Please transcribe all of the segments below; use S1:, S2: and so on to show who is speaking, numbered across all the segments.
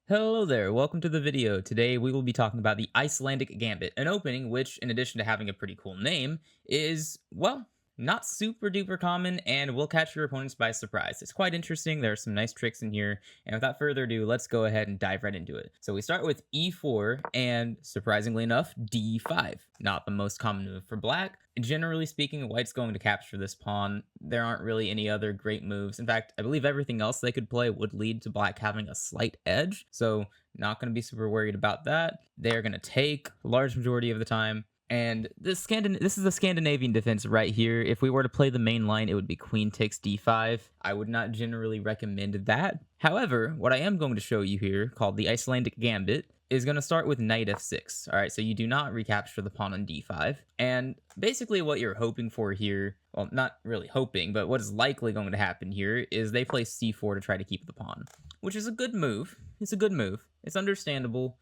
S1: Hello there, welcome to the video. Today we will be talking about the Icelandic Gambit, an opening which, in addition to having a pretty cool name, is, well, not super duper common and will catch your opponents by surprise. It's quite interesting, there are some nice tricks in here, and without further ado, let's go ahead and dive right into it. So we start with e4 and, surprisingly enough, d5. Not the most common move for black. Generally speaking, white's going to capture this pawn. There aren't really any other great moves. In fact, I believe everything else they could play would lead to black having a slight edge, so not going to be super worried about that. They're going to take a large majority of the time. And this is the Scandinavian defense right here. If we were to play the main line, it would be queen takes d5. I would not generally recommend that. However, what I am going to show you here, called the Icelandic Gambit, is going to start with knight f6. All right, so you do not recapture the pawn on d5. And basically what you're hoping for here, well, not really hoping, but what is likely going to happen here is they play c4 to try to keep the pawn, which is a good move. It's a good move. It's understandable.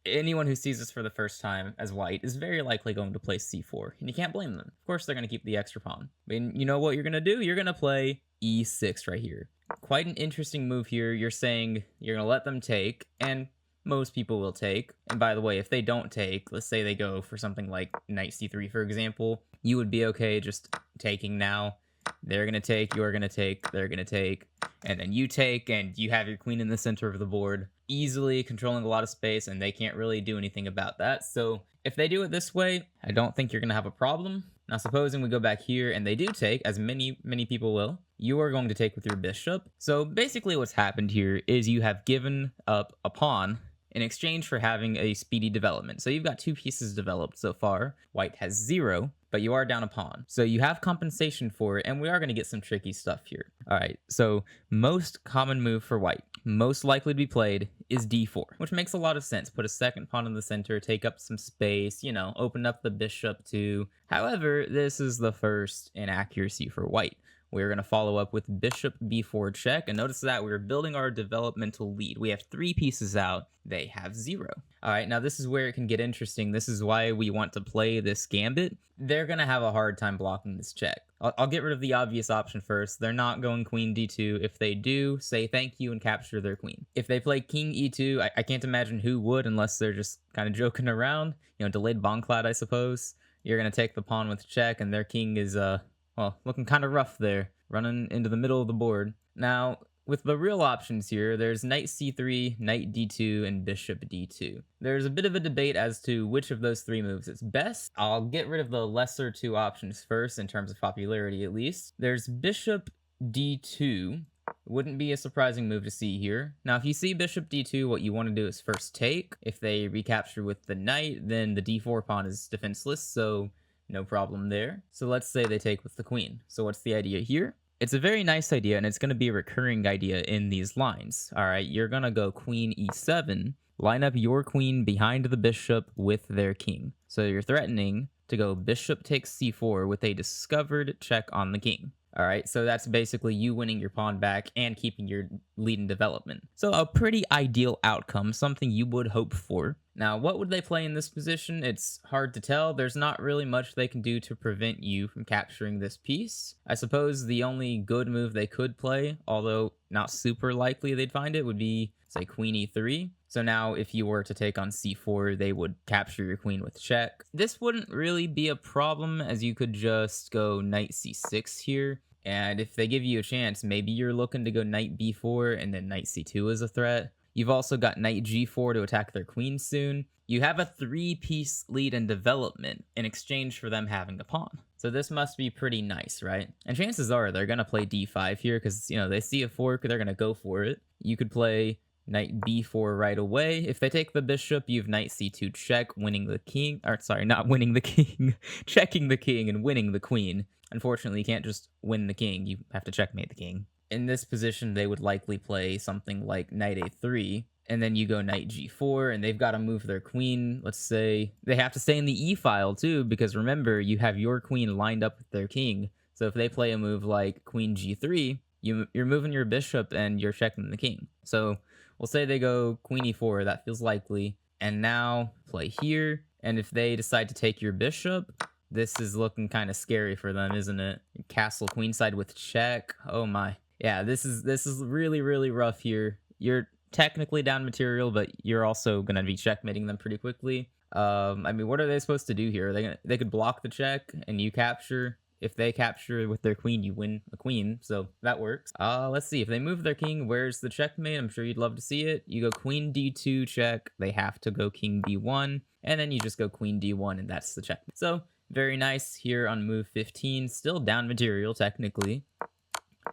S1: Anyone who sees this for the first time as white is very likely going to play c4, and you can't blame them. Of course, they're going to keep the extra pawn. I mean, you know what you're going to do? You're going to play e6 right here. Quite an interesting move here. You're saying you're going to let them take, and most people will take. And by the way, if they don't take, let's say they go for something like knight c3, for example, you would be okay just taking now. They're going to take, you're going to take, they're going to take, and then you take, and you have your queen in the center of the board, easily controlling a lot of space, and they can't really do anything about that. So if they do it this way, I don't think you're going to have a problem. Now, supposing we go back here and they do take, as many people will, you are going to take with your bishop. So basically what's happened here is you have given up a pawn in exchange for having a speedy development. So you've got two pieces developed so far. White has 0, but you are down a pawn. So you have compensation for it, and we are going to get some tricky stuff here. All right, so most common move for white, most likely to be played, is d4, which makes a lot of sense. Put a second pawn in the center, take up some space, you know, open up the bishop too. However, this is the first inaccuracy for white. We're going to follow up with bishop b4 check, and notice that we're building our developmental lead. We have 3 pieces out, they have 0. All right, now this is where it can get interesting. This is why we want to play this gambit. They're going to have a hard time blocking this check. I'll get rid of the obvious option first. They're not going queen d2. If they do, say thank you and capture their queen. If they play king e2, I can't imagine who would unless they're just kind of joking around. You know, delayed Bonclad, I suppose. You're going to take the pawn with check, and their king is, well, looking kind of rough there, running into the middle of the board. Now, with the real options here, there's knight c3, knight d2, and bishop d2. There's a bit of a debate as to which of those 3 moves is best. I'll get rid of the lesser 2 options first, in terms of popularity at least. There's bishop d2. Wouldn't be a surprising move to see here. Now, if you see bishop d2, what you want to do is first take. If they recapture with the knight, then the d4 pawn is defenseless, so no problem there. So let's say they take with the queen. So what's the idea here? It's a very nice idea, and it's going to be a recurring idea in these lines. All right, you're going to go queen e7, line up your queen behind the bishop with their king. So you're threatening to go bishop takes c4 with a discovered check on the king. All right, so that's basically you winning your pawn back and keeping your lead in development. So a pretty ideal outcome, something you would hope for. Now, what would they play in this position? It's hard to tell. There's not really much they can do to prevent you from capturing this piece. I suppose the only good move they could play, although not super likely they'd find it, would be, say, queen e3. So now if you were to take on c4, they would capture your queen with check. This wouldn't really be a problem, as you could just go knight c6 here. And if they give you a chance, maybe you're looking to go knight b4 and then knight c2 as a threat. You've also got knight g4 to attack their queen soon. You have a 3-piece lead in development in exchange for them having a pawn. So this must be pretty nice, right? And chances are they're going to play d5 here because, you know, they see a fork, they're going to go for it. You could play knight b4 right away. If they take the bishop, you have knight c2 check, winning the king. Or sorry, not winning the king. Checking the king and winning the queen. Unfortunately, you can't just win the king. You have to checkmate the king. In this position, they would likely play something like knight a3, and then you go knight g4, and they've got to move their queen. Let's say they have to stay in the e-file too, because remember, you have your queen lined up with their king. So if they play a move like queen g3, you're moving your bishop and you're checking the king. So we'll say they go queen e4, that feels likely, and now play here. And if they decide to take your bishop, this is looking kind of scary for them, isn't it? Castle queenside with check. Oh my. Yeah, this is really, really rough here. You're technically down material, but you're also going to be checkmating them pretty quickly. I mean, what are they supposed to do here? They could block the check and you capture. If they capture with their queen, you win a queen, so that works. Let's see. If they move their king, where's the checkmate? I'm sure you'd love to see it. You go queen d2 check. They have to go king b1, and then you just go queen d1, and that's the checkmate. So very nice here on move 15. Still down material, technically.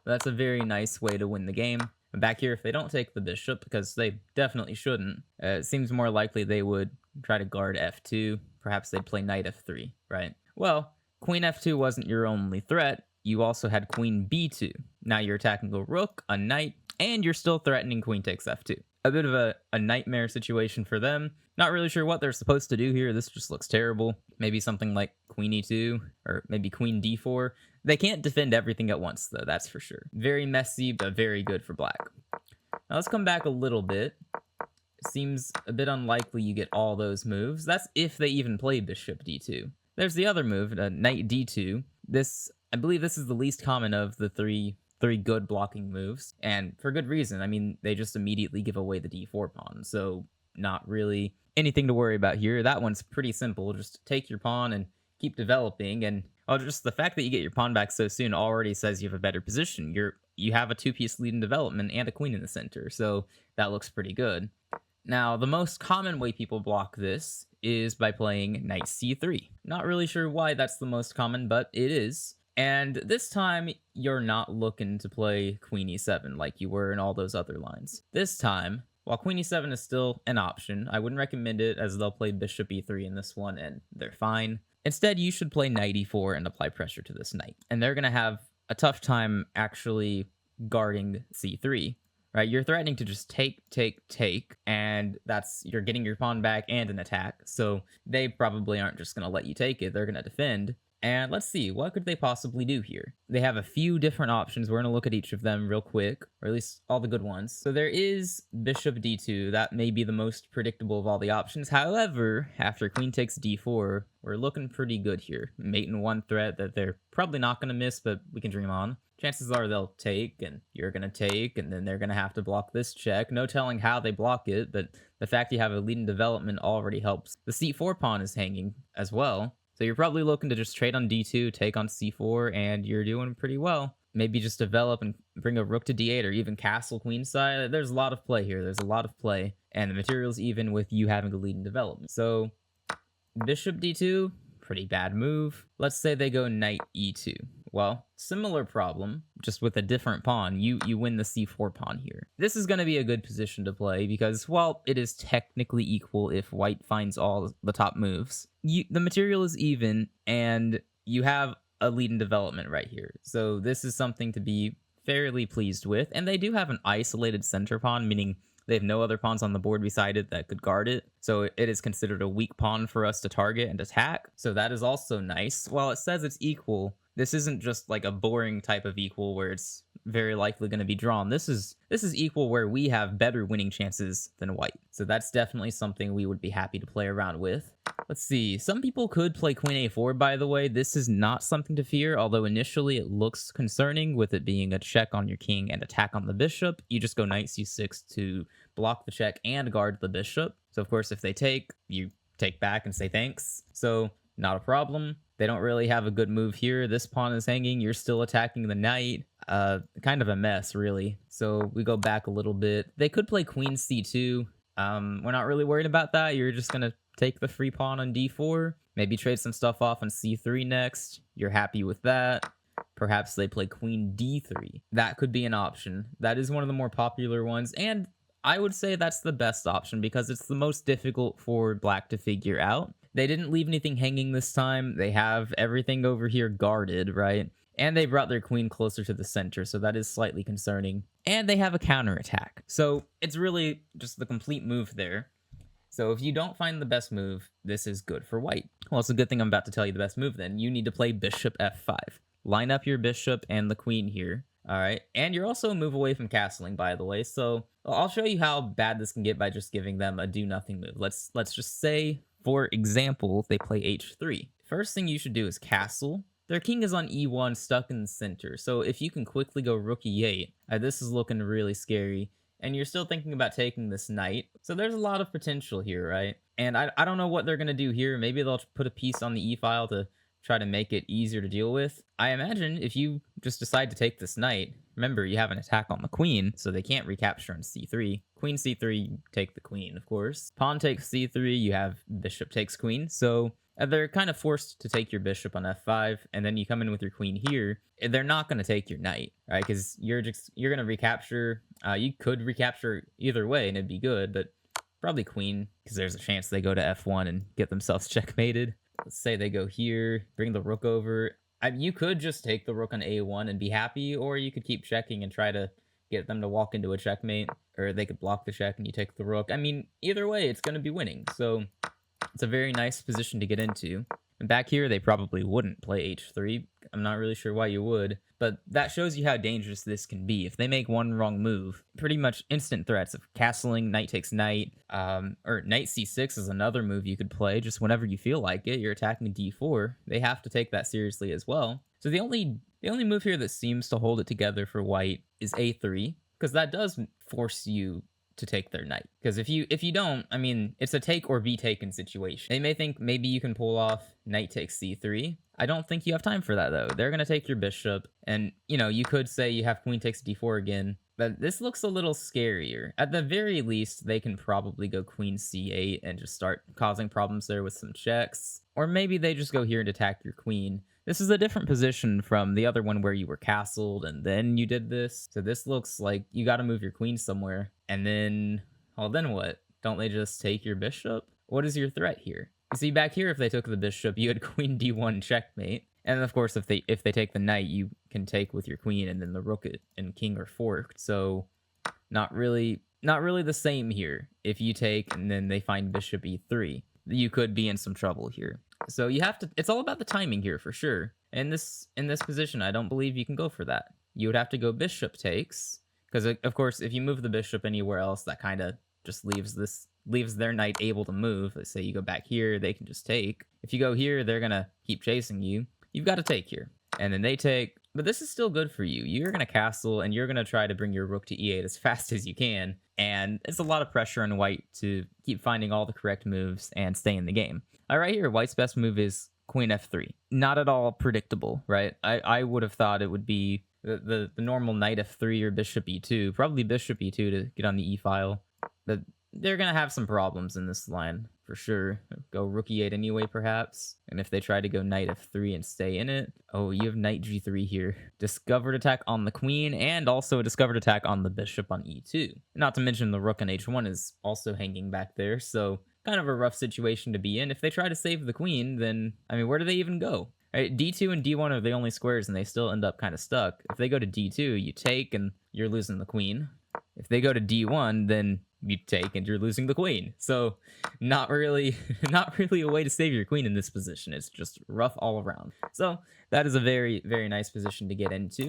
S1: That's a very nice way to win the game. And back here, if they don't take the bishop, because they definitely shouldn't, it seems more likely they would try to guard f2. Perhaps they'd play knight f3, right? Well, queen f2 wasn't your only threat. You also had queen b2. Now you're attacking a rook, a knight, and you're still threatening queen takes f2. A bit of a nightmare situation for them. Not really sure what they're supposed to do here. This just looks terrible. Maybe something like queen e2, or maybe queen d4. They can't defend everything at once, though, that's for sure. Very messy, but very good for black. Now let's come back a little bit. It seems a bit unlikely you get all those moves. That's if they even play bishop d2. There's the other move, knight d2. I believe this is the least common of the three good blocking moves, and for good reason. I mean, they just immediately give away the d4 pawn, so not really anything to worry about here. That one's pretty simple. Just take your pawn and keep developing, and just the fact that you get your pawn back so soon already says you have a better position. You have a two-piece lead in development and a queen in the center, so that looks pretty good. Now, the most common way people block this is by playing knight c3. Not really sure why that's the most common, but it is. And this time, you're not looking to play queen e7 like you were in all those other lines. This time, while queen e7 is still an option, I wouldn't recommend it, as they'll play bishop e3 in this one, and they're fine. Instead, you should play knight e4 and apply pressure to this knight. And they're going to have a tough time actually guarding c3. Right, you're threatening to just take, and you're getting your pawn back and an attack, so they probably aren't just going to let you take it, they're going to defend. And let's see, what could they possibly do here? They have a few different options. We're going to look at each of them real quick, or at least all the good ones. So there is bishop d2. That may be the most predictable of all the options. However, after queen takes d4, we're looking pretty good here. Mate in one threat that they're probably not going to miss, but we can dream on. Chances are they'll take, and you're going to take, and then they're going to have to block this check. No telling how they block it, but the fact you have a lead in development already helps. The c4 pawn is hanging as well. So you're probably looking to just trade on d2, take on c4, and you're doing pretty well. Maybe just develop and bring a rook to d8, or even castle queenside. There's a lot of play here. There's a lot of play. And the material's even with you having a lead in development. So bishop d2, pretty bad move. Let's say they go knight e2. Well, similar problem, just with a different pawn. You win the c4 pawn here. This is going to be a good position to play because, well, it is technically equal if white finds all the top moves. The material is even, and you have a lead in development right here. So this is something to be fairly pleased with. And they do have an isolated center pawn, meaning they have no other pawns on the board beside it that could guard it. So it is considered a weak pawn for us to target and attack. So that is also nice. While it says it's equal, this isn't just like a boring type of equal where it's very likely going to be drawn. This is equal where we have better winning chances than white. So that's definitely something we would be happy to play around with. Let's see. Some people could play queen a4, by the way. This is not something to fear, although initially it looks concerning with it being a check on your king and attack on the bishop. You just go knight c6 to block the check and guard the bishop. So of course, if they take, you take back and say thanks. So not a problem. They don't really have a good move here. This pawn is hanging. You're still attacking the knight. Kind of a mess, really. So we go back a little bit. They could play queen c2. We're not really worried about that. You're just going to take the free pawn on d4. Maybe trade some stuff off on c3 next. You're happy with that. Perhaps they play queen d3. That could be an option. That is one of the more popular ones. And I would say that's the best option because it's the most difficult for black to figure out. They didn't leave anything hanging this time. They have everything over here guarded, right? And they brought their queen closer to the center, so that is slightly concerning. And they have a counterattack. So it's really just the complete move there. So if you don't find the best move, this is good for white. Well, it's a good thing I'm about to tell you the best move then. You need to play bishop f5. Line up your bishop and the queen here. All right, and you're also a move away from castling, by the way. So I'll show you how bad this can get by just giving them a do-nothing move. Let's just say, for example, they play h3. First thing you should do is castle. Their king is on e1, stuck in the center. So if you can quickly go rook e8, this is looking really scary. and you're still thinking about taking this knight. So there's a lot of potential here, right? And I don't know what they're going to do here. Maybe they'll put a piece on the e-file to try to make it easier to deal with. I imagine if you just decide to take this knight, remember you have an attack on the queen, so they can't recapture on c3. Queen c3, you take the queen, of course. Pawn takes c3, you have bishop takes queen, so they're kind of forced to take your bishop on f5, and then you come in with your queen here. They're not going to take your knight, right? Because you're going to recapture. You could recapture either way, and it'd be good, but probably queen, because there's a chance they go to f1 and get themselves checkmated. Let's say they go here, bring the rook over. You could just take the rook on a1 and be happy, or you could keep checking and try to get them to walk into a checkmate, or they could block the check and you take the rook. I mean, either way, it's going to be winning, so it's a very nice position to get into. And back here, they probably wouldn't play h3. I'm not really sure why you would, but that shows you how dangerous this can be. If they make one wrong move, pretty much instant threats of castling, knight takes knight, or knight c6 is another move you could play just whenever you feel like it. You're attacking d4. They have to take that seriously as well. So the only move here that seems to hold it together for white is a3, because that does force you to take their knight. Because if you don't, I mean, it's a take or be taken situation. They may think maybe you can pull off knight takes c3. I don't think you have time for that, though. They're going to take your bishop, and, you know, you could say you have queen takes d4 again, but this looks a little scarier. At the very least, they can probably go queen c8 and just start causing problems there with some checks. Or maybe they just go here and attack your queen. This is a different position from the other one where you were castled and then you did this. So this looks like you got to move your queen somewhere. And then, well, then what? Don't they just take your bishop? What is your threat here? You see, back here, if they took the bishop, you had queen d1 checkmate. And of course, if they take the knight, you can take with your queen, and then the rook and king are forked. So not really the same here. If you take and then they find bishop e3, you could be in some trouble here. So you have to, it's all about the timing here for sure. In this position, I don't believe you can go for that. You would have to go bishop takes, because of course, if you move the bishop anywhere else, that kind of just leaves their knight able to move. Let's say you go back here, they can just take. If you go here, they're gonna keep chasing you. You've got to take here, and then they take. But this is still good for you. You're gonna castle, and you're gonna try to bring your rook to e8 as fast as you can. And it's a lot of pressure on white to keep finding all the correct moves and stay in the game. All right, here, white's best move is queen f3. Not at all predictable, right? I would have thought it would be the normal knight f3 or bishop e2, probably bishop e2 to get on the e-file. But they're going to have some problems in this line, for sure. Go rook e8 anyway, perhaps. And if they try to go knight f3 and stay in it, oh, you have knight g3 here. Discovered attack on the queen, and also a discovered attack on the bishop on e2. Not to mention the rook on h1 is also hanging back there, so kind of a rough situation to be in. If they try to save the queen, then, I mean, where do they even go? Right, d2 and d1 are the only squares, and they still end up kind of stuck. If they go to d2, you take, and you're losing the queen. If they go to d1, then you take, and you're losing the queen. So, not really a way to save your queen in this position. It's just rough all around. So, that is a very, very nice position to get into.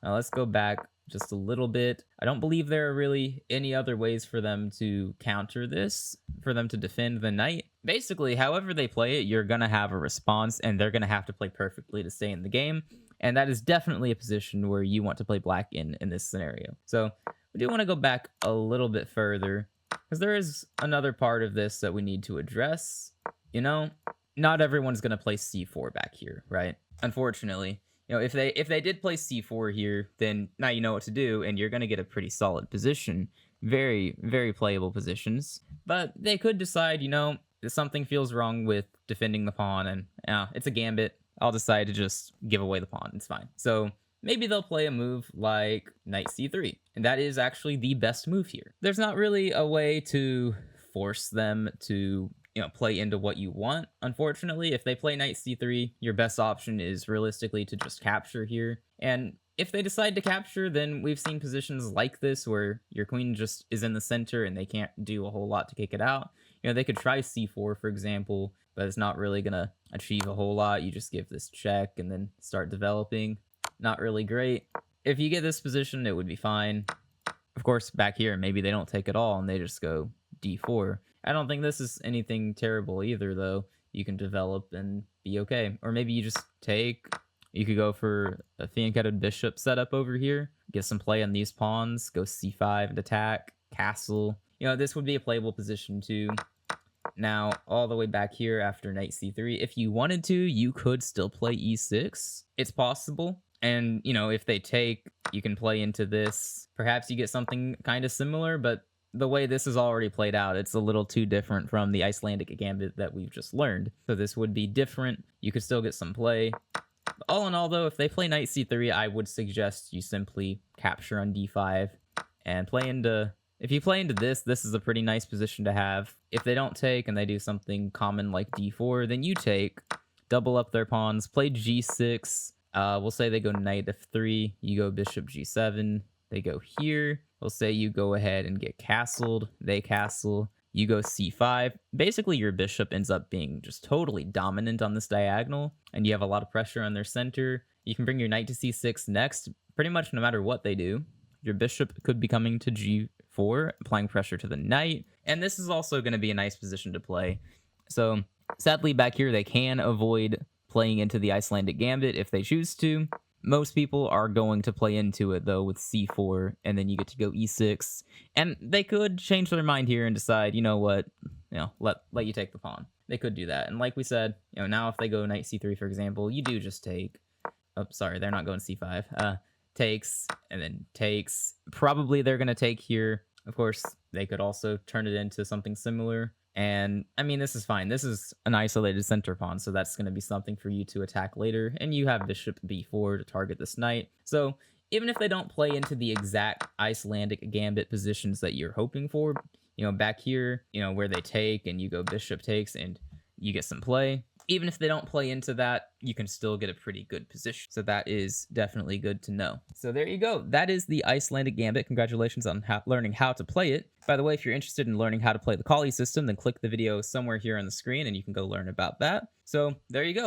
S1: Now, let's go back just a little bit. I don't believe there are really any other ways for them to counter this, for them to defend the knight. Basically, however they play it, you're going to have a response, and they're going to have to play perfectly to stay in the game. And that is definitely a position where you want to play black in this scenario. So we do want to go back a little bit further, because there is another part of this that we need to address. You know, not everyone's going to play c4 back here, right? Unfortunately. You know, if they did play c4 here, then now you know what to do, and you're going to get a pretty solid position. Very, very playable positions. But they could decide, you know, something feels wrong with defending the pawn, and it's a gambit. I'll decide to just give away the pawn. It's fine. So maybe they'll play a move like knight c3, and that is actually the best move here. There's not really a way to force them to, you know, play into what you want. Unfortunately, if they play knight c3, your best option is realistically to just capture here. And if they decide to capture, then we've seen positions like this where your queen just is in the center and they can't do a whole lot to kick it out. You know, they could try c4, for example, but it's not really going to achieve a whole lot. You just give this check and then start developing. Not really great. If you get this position, it would be fine. Of course, back here, maybe they don't take it all and they just go d4. I don't think this is anything terrible either, though. You can develop and be okay. Or maybe you just take, You could go for a fianchettoed bishop setup over here, get some play on these pawns, go c5 and attack, castle. This would be a playable position too. Now, all the way back here after knight c3, if you wanted to, you could still play e6. It's possible. And, if they take, you can play into this. Perhaps you get something kind of similar, but the way this is already played out, it's a little too different from the Icelandic Gambit that we've just learned. So this would be different. You could still get some play. All in all, though, if they play knight c3, I would suggest you simply capture on d5 and play into... If you play into this, this is a pretty nice position to have. If they don't take and they do something common like d4, then you take, double up their pawns, play g6. We'll say they go knight f3, you go bishop g7, they go here. We'll say you go ahead and get castled, they castle, you go c5. Basically, your bishop ends up being just totally dominant on this diagonal, and you have a lot of pressure on their center. You can bring your knight to c6 next, pretty much no matter what they do. Your bishop could be coming to g4, applying pressure to the knight, and this is also going to be a nice position to play. So, sadly, back here, they can avoid playing into the Icelandic Gambit if they choose to. Most people are going to play into it, though, with c4, and then you get to go e6. And they could change their mind here and decide, you know what, let you take the pawn. They could do that. And like we said, now if they go knight c3, for example, you do just take... Oh, sorry, they're not going c5. Takes, and then takes. Probably they're going to take here. Of course, they could also turn it into something similar. And, I mean, this is fine. This is an isolated center pawn, so that's going to be something for you to attack later. And you have bishop b4 to target this knight. So, even if they don't play into the exact Icelandic Gambit positions that you're hoping for, back here, where they take and you go bishop takes and you get some play. Even if they don't play into that, you can still get a pretty good position. So that is definitely good to know. So there you go. That is the Icelandic Gambit. Congratulations on learning how to play it. By the way, if you're interested in learning how to play the Kali system, then click the video somewhere here on the screen and you can go learn about that. So there you go.